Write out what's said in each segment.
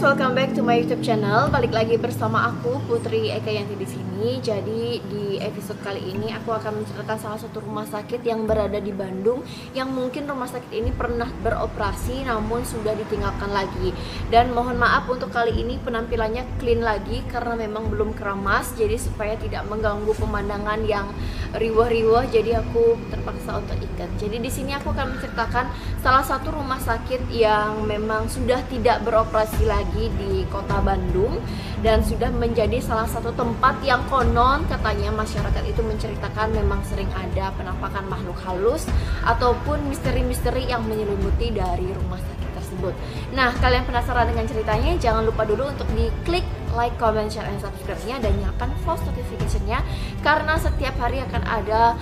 welcome back to my YouTube channel. Balik lagi bersama aku Putri Eka Yanti di sini. Jadi di episode kali ini aku akan menceritakan salah satu rumah sakit yang berada di Bandung, yang mungkin rumah sakit ini pernah beroperasi namun sudah ditinggalkan lagi. Dan mohon maaf untuk kali ini penampilannya clean lagi karena memang belum keramas. Jadi supaya tidak mengganggu pemandangan yang riwah-riwah, jadi aku terpaksa untuk ikat. Jadi di sini aku akan menceritakan salah satu rumah sakit yang memang sudah tidak beroperasi lagi di kota Bandung dan sudah menjadi salah satu tempat yang konon katanya masyarakat itu menceritakan memang sering ada penampakan makhluk halus ataupun misteri-misteri yang menyelimuti dari rumah sakit tersebut. Nah, kalian penasaran dengan ceritanya? Jangan lupa dulu untuk diklik like, comment, share, and subscribe-nya dan nyalakan post notification-nya karena setiap hari akan ada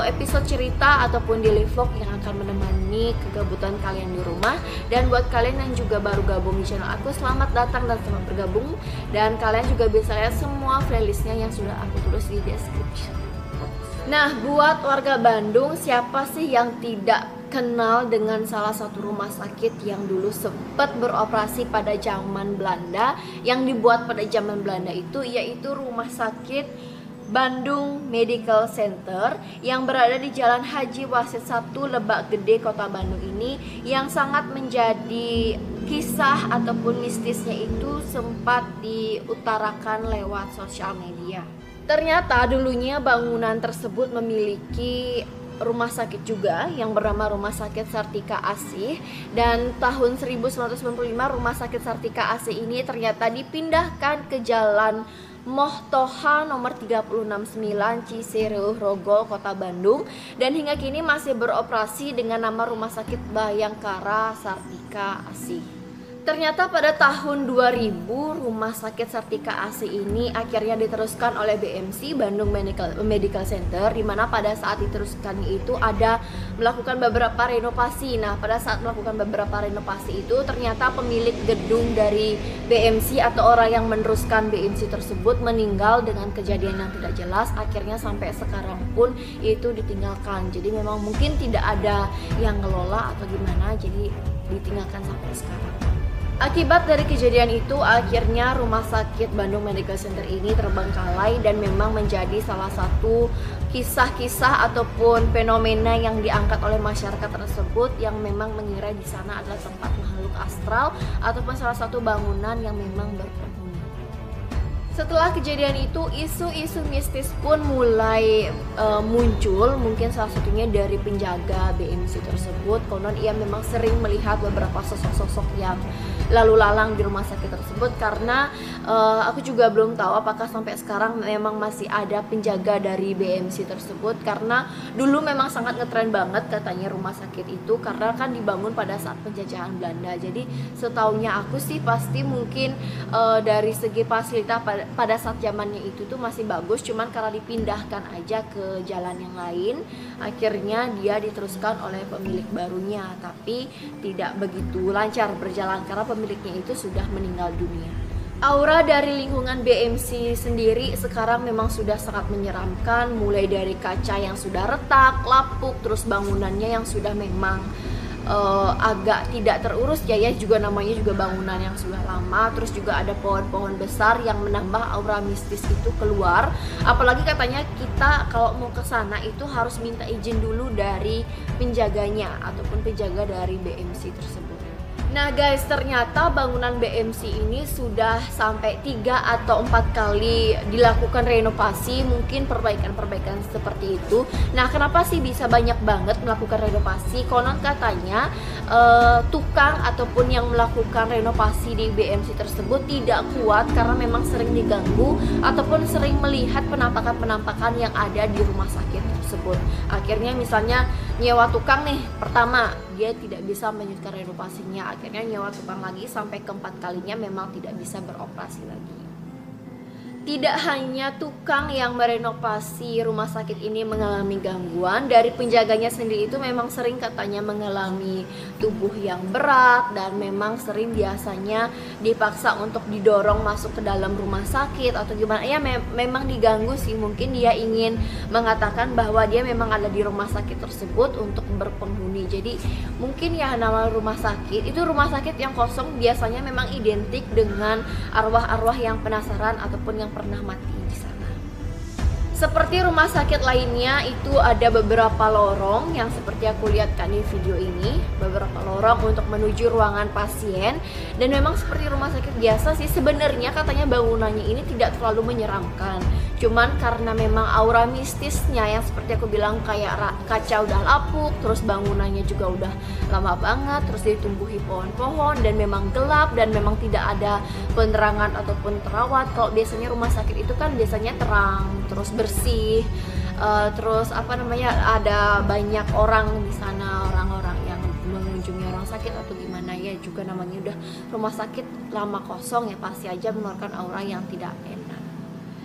episode cerita ataupun daily vlog yang akan menemani kegabutan kalian di rumah. Dan buat kalian yang juga baru gabung di channel aku, selamat datang dan selamat bergabung. Dan kalian juga bisa lihat semua playlistnya yang sudah aku tulis di description. Nah, buat warga Bandung, siapa sih yang tidak kenal dengan salah satu rumah sakit yang dulu sempat beroperasi pada zaman Belanda, yang dibuat pada zaman Belanda itu, yaitu Rumah Sakit Bandung Medical Center yang berada di Jalan Haji Wasit 1 Lebak Gede, Kota Bandung ini, yang sangat menjadi kisah ataupun mistisnya itu sempat diutarakan lewat sosial media. Ternyata dulunya bangunan tersebut memiliki rumah sakit juga yang bernama Rumah Sakit Sartika Asih, dan tahun 1995 Rumah Sakit Sartika Asih ini ternyata dipindahkan ke Jalan Moh Toha nomor 369 Cicereuh Rogol, Kota Bandung, dan hingga kini masih beroperasi dengan nama Rumah Sakit Bayangkara Sartika Asih. Ternyata pada tahun 2000 Rumah Sakit Sartika Asih ini akhirnya diteruskan oleh BMC Bandung Medical Center, di mana pada saat diteruskan itu ada melakukan beberapa renovasi. Nah, pada saat melakukan beberapa renovasi itu ternyata pemilik gedung dari BMC atau orang yang meneruskan BMC tersebut meninggal dengan kejadian yang tidak jelas. Akhirnya sampai sekarang pun itu ditinggalkan. Jadi memang mungkin tidak ada yang ngelola atau gimana, jadi ditinggalkan sampai sekarang. Akibat dari kejadian itu, akhirnya Rumah Sakit Bandung Medical Center ini terbengkalai dan memang menjadi salah satu kisah-kisah ataupun fenomena yang diangkat oleh masyarakat tersebut, yang memang mengira di sana adalah tempat makhluk astral ataupun salah satu bangunan yang memang berpenghuni. Setelah kejadian itu, isu-isu mistis pun mulai muncul. Mungkin salah satunya dari penjaga BMC tersebut. Konon ia memang sering melihat beberapa sosok-sosok yang lalu lalang di rumah sakit tersebut, karena aku juga belum tahu apakah sampai sekarang memang masih ada penjaga dari BMC tersebut, karena dulu memang sangat ngetren banget katanya rumah sakit itu, karena kan dibangun pada saat penjajahan Belanda. Jadi setaunya aku sih pasti mungkin dari segi fasilitas pada saat zamannya itu tuh masih bagus, cuman karena dipindahkan aja ke jalan yang lain, akhirnya dia diteruskan oleh pemilik barunya, tapi tidak begitu lancar berjalan karena pemiliknya itu sudah meninggal dunia. Aura dari lingkungan BMC sendiri sekarang memang sudah sangat menyeramkan, mulai dari kaca yang sudah retak, lapuk, terus bangunannya yang sudah memang agak tidak terurus ya, juga namanya juga bangunan yang sudah lama. Terus juga ada pohon-pohon besar yang menambah aura mistis itu keluar. Apalagi katanya kita kalau mau ke sana itu harus minta izin dulu dari penjaganya ataupun penjaga dari BMC tersebut. Nah guys, ternyata bangunan BMC ini sudah sampai 3 atau 4 kali dilakukan renovasi, mungkin perbaikan-perbaikan seperti itu. Nah, kenapa sih bisa banyak banget melakukan renovasi? Konon katanya tukang ataupun yang melakukan renovasi di BMC tersebut tidak kuat karena memang sering diganggu ataupun sering melihat penampakan-penampakan yang ada di rumah sakit tersebut. Akhirnya misalnya nyewa tukang nih, pertama dia tidak bisa melanjutkan renovasinya, akhirnya nyewa tukang lagi sampai keempat kalinya memang tidak bisa beroperasi lagi. Tidak hanya tukang yang merenovasi rumah sakit ini mengalami gangguan, dari penjaganya sendiri itu memang sering katanya mengalami tubuh yang berat dan memang sering biasanya dipaksa untuk didorong masuk ke dalam rumah sakit atau gimana ya, memang diganggu sih. Mungkin dia ingin mengatakan bahwa dia memang ada di rumah sakit tersebut untuk berpenghuni. Jadi mungkin ya nama rumah sakit itu, rumah sakit yang kosong biasanya memang identik dengan arwah-arwah yang penasaran ataupun yang pernah mati di sana. Seperti rumah sakit lainnya itu ada beberapa lorong yang seperti aku lihatkan di video ini, beberapa lorong untuk menuju ruangan pasien. Dan memang seperti rumah sakit biasa sih sebenarnya, katanya bangunannya ini tidak terlalu menyeramkan. Cuman karena memang aura mistisnya yang seperti aku bilang, kayak kaca udah lapuk, terus bangunannya juga udah lama banget, terus ditumbuhi pohon-pohon dan memang gelap dan memang tidak ada penerangan ataupun terawat. Kalau biasanya rumah sakit itu kan biasanya terang, terus bersih, terus ada banyak orang di sana, orang-orang yang mengunjungi orang sakit atau gimana ya, juga namanya udah rumah sakit lama kosong ya, pasti aja mengeluarkan aura yang tidak enak.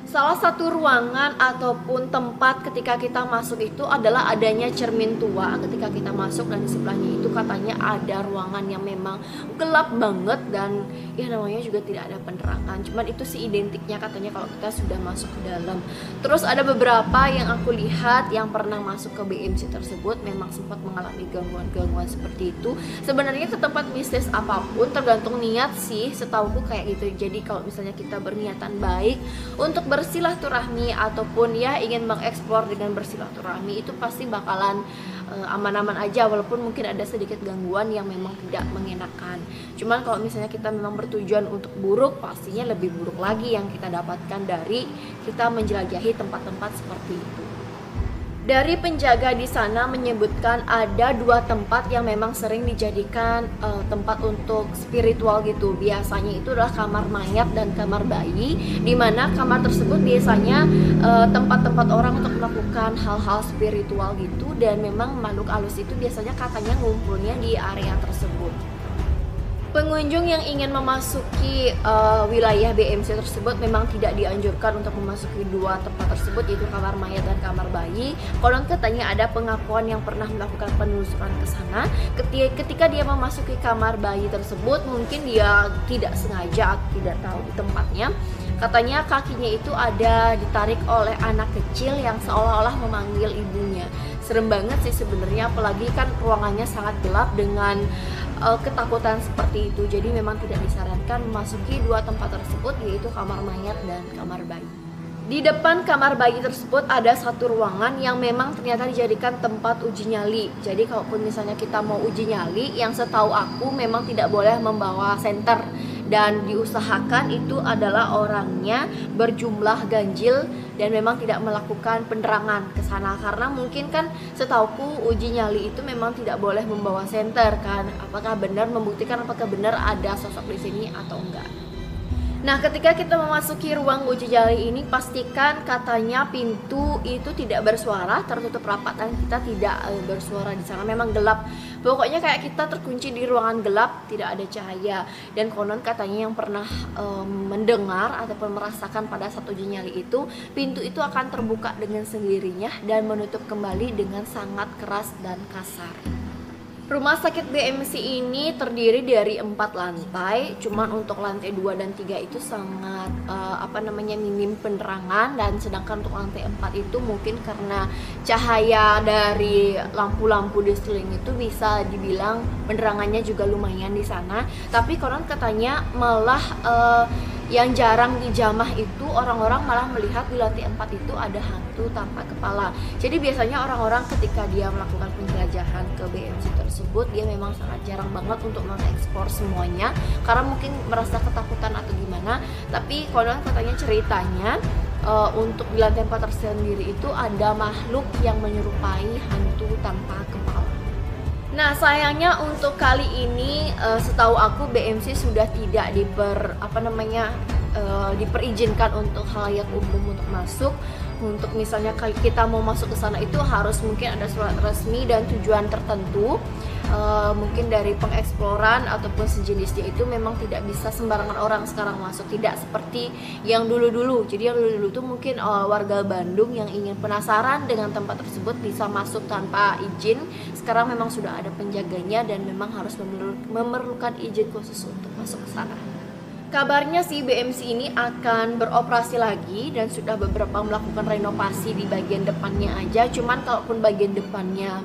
Salah satu ruangan ataupun tempat ketika kita masuk itu adalah adanya cermin tua ketika kita masuk, dan di sebelahnya itu katanya ada ruangan yang memang gelap banget dan ya namanya juga tidak ada penerangan. Cuman itu sih identiknya katanya kalau kita sudah masuk ke dalam. Terus ada beberapa yang aku lihat yang pernah masuk ke BMC tersebut memang sempat mengalami gangguan-gangguan seperti itu. Sebenarnya ke tempat mistis apapun tergantung niat sih, setauku kayak gitu. Jadi kalau misalnya kita berniatan baik untuk bersilaturahmi ataupun ya ingin mengeksplor dengan bersilaturahmi, itu pasti bakalan aman-aman aja, walaupun mungkin ada sedikit gangguan yang memang tidak mengenakan. Cuman kalau misalnya kita memang bertujuan untuk buruk, pastinya lebih buruk lagi yang kita dapatkan dari kita menjelajahi tempat-tempat seperti itu. Dari penjaga di sana menyebutkan ada 2 tempat yang memang sering dijadikan tempat untuk spiritual gitu. Biasanya itu adalah kamar mayat dan kamar bayi, di mana kamar tersebut biasanya tempat-tempat orang untuk melakukan hal-hal spiritual gitu, dan memang makhluk halus itu biasanya katanya ngumpulnya di area tersebut. Pengunjung yang ingin memasuki wilayah BMC tersebut memang tidak dianjurkan untuk memasuki 2 tempat tersebut, yaitu kamar mayat dan kamar bayi. Konon katanya ada pengakuan yang pernah melakukan penelusuran ke sana. Ketika dia memasuki kamar bayi tersebut, mungkin dia tidak sengaja, tidak tahu di tempatnya. Katanya kakinya itu ada ditarik oleh anak kecil yang seolah-olah memanggil ibunya. Serem banget sih sebenarnya, apalagi kan ruangannya sangat gelap dengan ketakutan seperti itu. Jadi memang tidak disarankan memasuki 2 tempat tersebut, yaitu kamar mayat dan kamar bayi. Di depan kamar bayi tersebut ada 1 ruangan yang memang ternyata dijadikan tempat uji nyali. Jadi kalaupun misalnya kita mau uji nyali, yang setahu aku memang tidak boleh membawa senter, dan diusahakan itu adalah orangnya berjumlah ganjil dan memang tidak melakukan penerangan ke sana, karena mungkin kan setauku uji nyali itu memang tidak boleh membawa senter kan. Apakah benar membuktikan apakah benar ada sosok di sini atau enggak. Nah, ketika kita memasuki ruang uji nyali ini, pastikan katanya pintu itu tidak bersuara, tertutup rapat, dan kita tidak bersuara di sana. Memang gelap. Pokoknya kayak kita terkunci di ruangan gelap, tidak ada cahaya. Dan konon katanya yang pernah mendengar ataupun merasakan pada saat uji nyali itu, pintu itu akan terbuka dengan sendirinya dan menutup kembali dengan sangat keras dan kasar. Rumah sakit BMC ini terdiri dari 4 lantai, cuman untuk lantai 2 dan 3 itu sangat minim penerangan, dan sedangkan untuk lantai 4 itu mungkin karena cahaya dari lampu-lampu di sekeliling itu bisa dibilang penerangannya juga lumayan di sana. Tapi konon katanya malah yang jarang dijamah itu orang-orang malah melihat di lantai 4 itu ada hantu tanpa kepala. Jadi biasanya orang-orang ketika dia melakukan penjelajahan ke BMC tersebut, dia memang sangat jarang banget untuk mengeksplor semuanya karena mungkin merasa ketakutan atau gimana. Tapi konon katanya ceritanya untuk di lantai 4 tersendiri itu ada makhluk yang menyerupai hantu tanpa kepala. Nah, sayangnya untuk kali ini setahu aku BMC sudah tidak diperizinkan untuk khalayak umum untuk masuk. Untuk misalnya kita mau masuk ke sana itu harus mungkin ada surat resmi dan tujuan tertentu. mungkin dari pengeksploran ataupun sejenisnya itu memang tidak bisa sembarangan orang sekarang masuk, tidak seperti yang dulu-dulu. Jadi yang dulu-dulu tuh mungkin warga Bandung yang ingin penasaran dengan tempat tersebut bisa masuk tanpa izin. Sekarang memang sudah ada penjaganya dan memang harus memerlukan izin khusus untuk masuk ke sana. Kabarnya sih BMC ini akan beroperasi lagi dan sudah beberapa melakukan renovasi di bagian depannya aja. Cuman kalaupun bagian depannya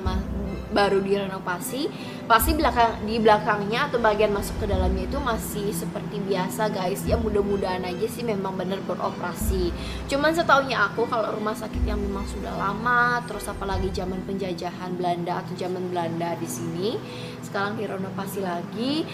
baru direnovasi, pasti di belakangnya atau bagian masuk ke dalamnya itu masih seperti biasa guys. Ya mudah-mudahan aja sih memang benar beroperasi. Cuman setahunya aku kalau rumah sakit yang memang sudah lama, terus apalagi zaman penjajahan Belanda atau zaman Belanda di sini, sekarang direnovasi lagi,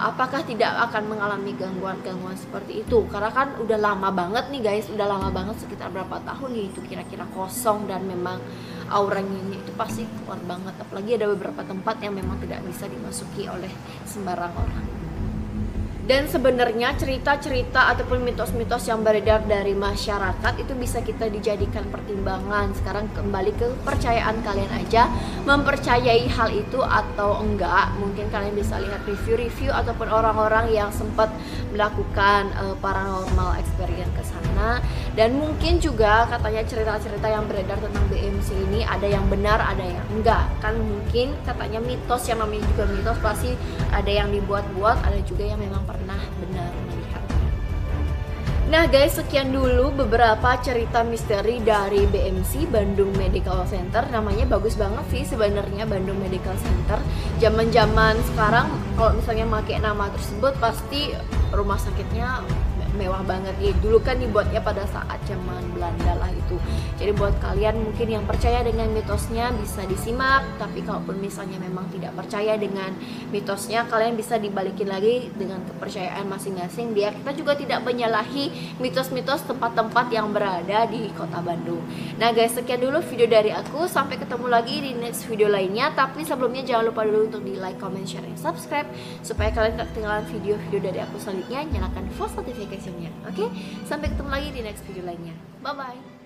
apakah tidak akan mengalami gangguan-gangguan seperti itu? Karena kan udah lama banget nih guys, udah lama banget, sekitar berapa tahun ya itu kira-kira kosong, dan memang auranya itu pasti keluar banget. Apalagi ada beberapa tempat yang memang tidak bisa dimasuki oleh sembarang orang. Dan sebenarnya cerita-cerita ataupun mitos-mitos yang beredar dari masyarakat itu bisa kita dijadikan pertimbangan. Sekarang kembali ke kepercayaan kalian aja, mempercayai hal itu atau enggak. Mungkin kalian bisa lihat review-review ataupun orang-orang yang sempat melakukan paranormal experience ke sana. Dan mungkin juga katanya cerita-cerita yang beredar tentang BMC ini ada yang benar, ada yang enggak. Kan mungkin katanya mitos, yang namanya juga mitos pasti ada yang dibuat-buat, ada juga yang memang pernah benar melihatnya. Nah guys, sekian dulu beberapa cerita misteri dari BMC, Bandung Medical Center. Namanya bagus banget sih sebenarnya, Bandung Medical Center. Zaman-zaman sekarang kalau misalnya pakai nama tersebut pasti rumah sakitnya mewah banget ya. Dulu kan dibuatnya pada saat zaman Belanda lah itu. Jadi buat kalian mungkin yang percaya dengan mitosnya bisa disimak, tapi kalaupun misalnya memang tidak percaya dengan mitosnya, kalian bisa dibalikin lagi dengan kepercayaan masing-masing, biar kita juga tidak menyalahi mitos-mitos tempat-tempat yang berada di kota Bandung. Nah guys, sekian dulu video dari aku, sampai ketemu lagi di next video lainnya. Tapi sebelumnya jangan lupa dulu untuk di like, comment, share, dan subscribe supaya kalian tidak ketinggalan video-video dari aku selanjutnya. Nyalakan post notification. Oke, sampai ketemu lagi di next video lainnya. Bye bye.